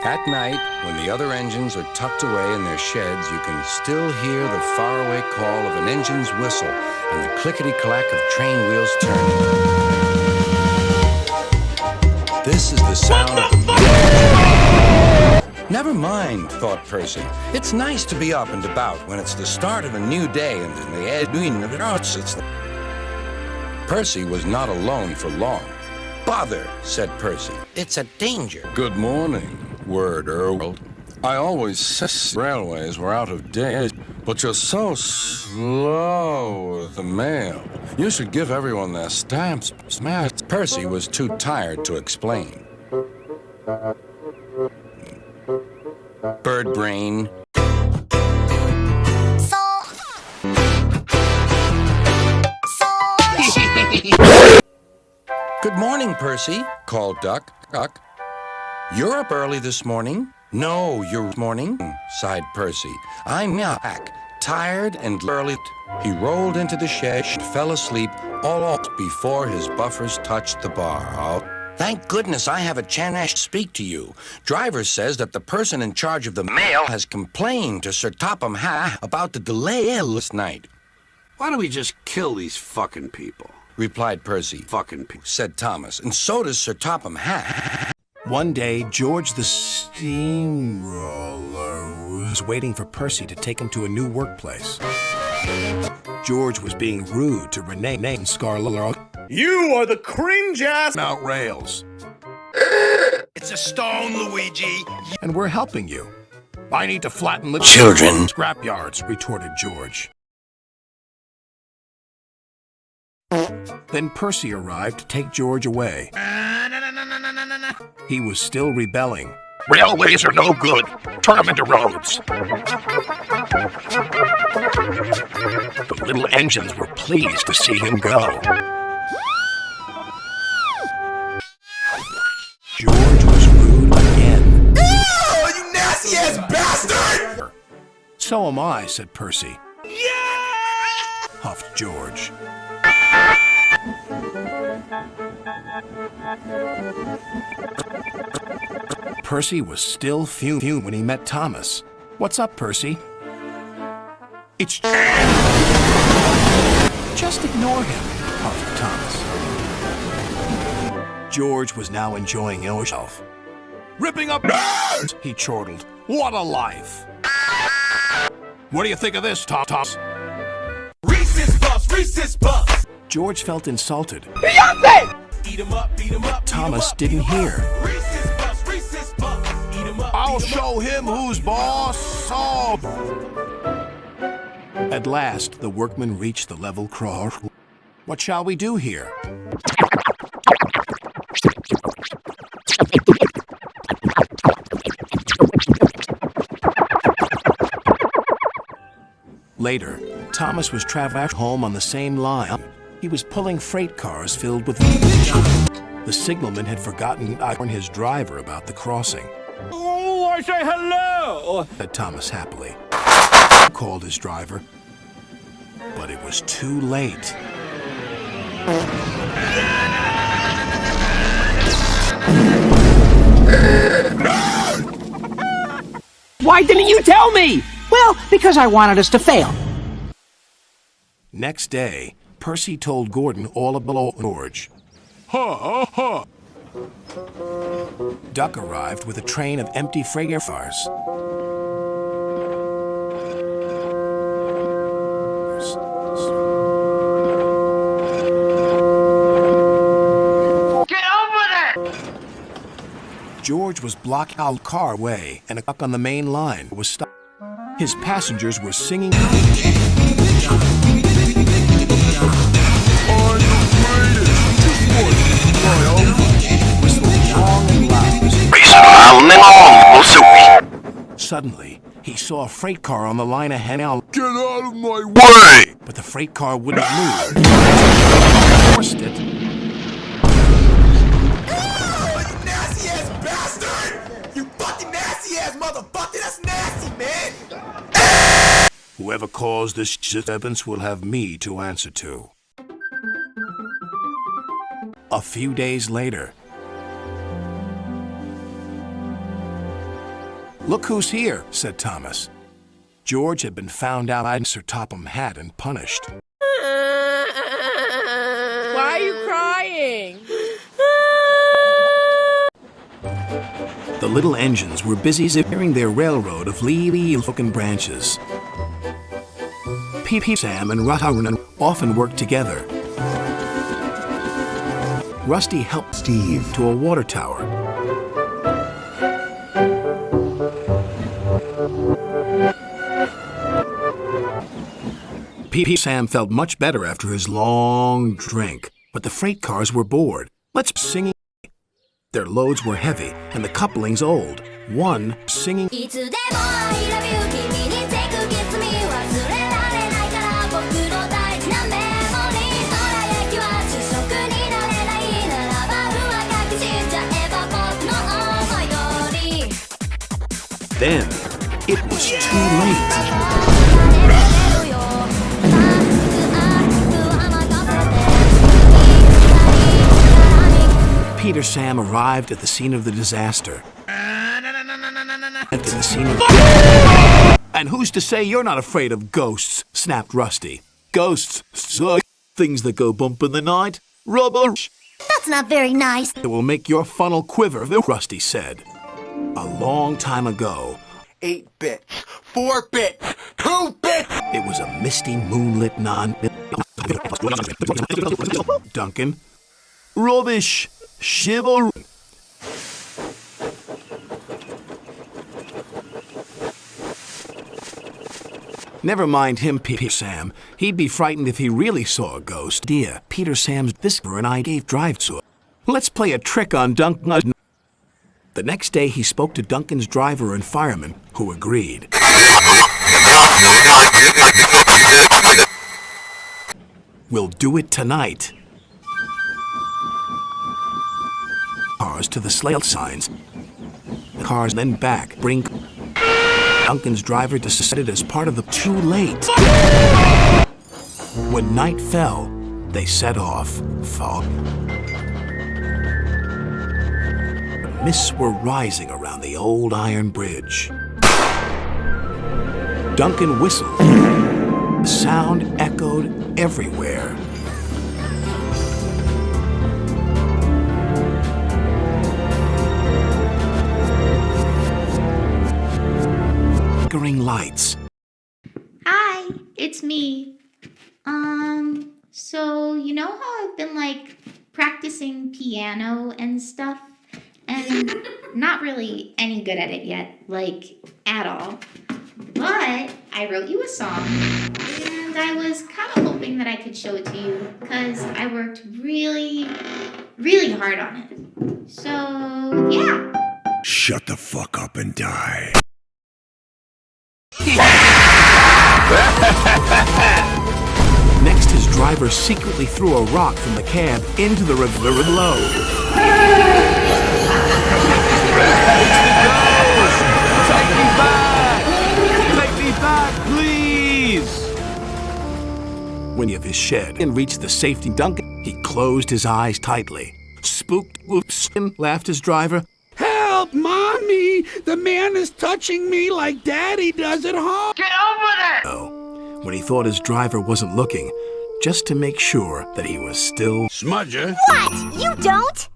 At night, when the other engines are tucked away in their sheds, you can still hear the faraway call of an engine's whistle and the clickety-clack of train wheels turning. This is the sound of the... Never mind, thought Percy. It's nice to be up and about when it's the start of a new day and in the air doing of it. Percy was not alone for long. Bother, said Percy. It's a danger. Good morning, word Earl. I always said railways were out of date, but you're so slow with the mail. You should give everyone their stamps. Smash. Percy was too tired to explain. Bird brain. Good morning, Percy, called Duck. You're up early this morning? No, you're morning, sighed Percy. I'm back, tired and early. He rolled into the shed and fell asleep all before his buffers touched the bar. Oh, thank goodness I have a chance to speak to you. Driver says that the person in charge of the mail has complained to Sir Topham Hatt about the delay last night. Why don't we just kill these fucking people? Replied Percy. Fucking people, said Thomas, and so does Sir Topham Hatt. One day, George the Steamroller was waiting for Percy to take him to a new workplace. George was being rude to Renee and Scarlet. You are the cringe-ass Out rails. It's a stone, Luigi. And we're helping you. I need to flatten the children. Scrapyards, retorted George. Then Percy arrived to take George away. He was still rebelling. Railways are no good. Turn them into roads. The little engines were pleased to see him go. George was rude again. Oh, you nasty-ass bastard! So am I, said Percy. Yeah! Huffed George. Percy was still fuming when he met Thomas. What's up, Percy? It's... Just ignore him, puffed Thomas. George was now enjoying himself. Ripping up... he chortled. What a life! What do you think of this, Thomas? Reese's Puffs! George felt insulted. Beyonce! Eat 'em up, Thomas didn't hear. Reese's Puffs, eat 'em up. I'll show him who's boss. Oh. At last, the workmen reached the level cross. What shall we do here? Later, Thomas was traveling home on the same line. He was pulling freight cars filled with... The signalman had forgotten to warn his driver about the crossing. Oh, I say hello! Said Thomas happily. Called his driver. But it was too late. Why didn't you tell me? Well, because I wanted us to fail. Next day, Percy told Gordon all about George. Ha ha! Duck arrived with a train of empty freight cars. Get over there! George was blocking our car way, and a truck on the main line was stopped. His passengers were singing. Suddenly, he saw a freight car on the line ahead. Get out of my way! But the freight car wouldn't move. Forced it. Oh, you nasty-ass bastard! You fucking nasty-ass motherfucker! That's nasty, man! Whoever caused this disturbance will have me to answer to. A few days later, Look who's here, said Thomas. George had been found out by Sir Topham Hatt and punished. Why are you crying? The little engines were busy repairing their railroad of leafy-looking branches. Peter, Sam, and Ruttaran often worked together. Rusty helped Steve to a water tower. Sam felt much better after his long drink, but the freight cars were bored. Let's sing. Their loads were heavy, and the couplings old. One singing. Then, it was too late. Peter Sam arrived at the scene of the disaster. And who's to say you're not afraid of ghosts? Snapped Rusty. Ghosts suck. Things that go bump in the night. Rubbish. That's not very nice. It will make your funnel quiver, Rusty said. A long time ago. 8 bits, 4 bits, 2 bits. It was a misty, moonlit Duncan. Rubbish. Shiver. Never mind him, Peter Sam. He'd be frightened if he really saw a ghost. Dear, Peter Sam's whisper and I gave drive to it. Let's play a trick on Duncan. The next day, he spoke to Duncan's driver and fireman, who agreed. We'll do it tonight. Cars to the sleigh signs. The cars then back. Bring. Duncan's driver decided as part of the too late. When night fell, they set off. Fog. Mists were rising around the old iron bridge. Duncan whistled. The sound echoed everywhere. Flickering lights. Hi, it's me. So you know how I've been like practicing piano and stuff? And not really any good at it yet, like at all. But I wrote you a song, and I was kind of hoping that I could show it to you, because I worked really, really hard on it. So, yeah. Shut the fuck up and die. Next, his driver secretly threw a rock from the cab into the river below. Take me back! Take me back, please! When he of his shed and reached the safety Duncan, he closed his eyes tightly. Spooked, whoops, laughed his driver. Help, Mommy! The man is touching me like Daddy does at home! Get over there! Oh, when he thought his driver wasn't looking, just to make sure that he was still... Smudger? What? You don't?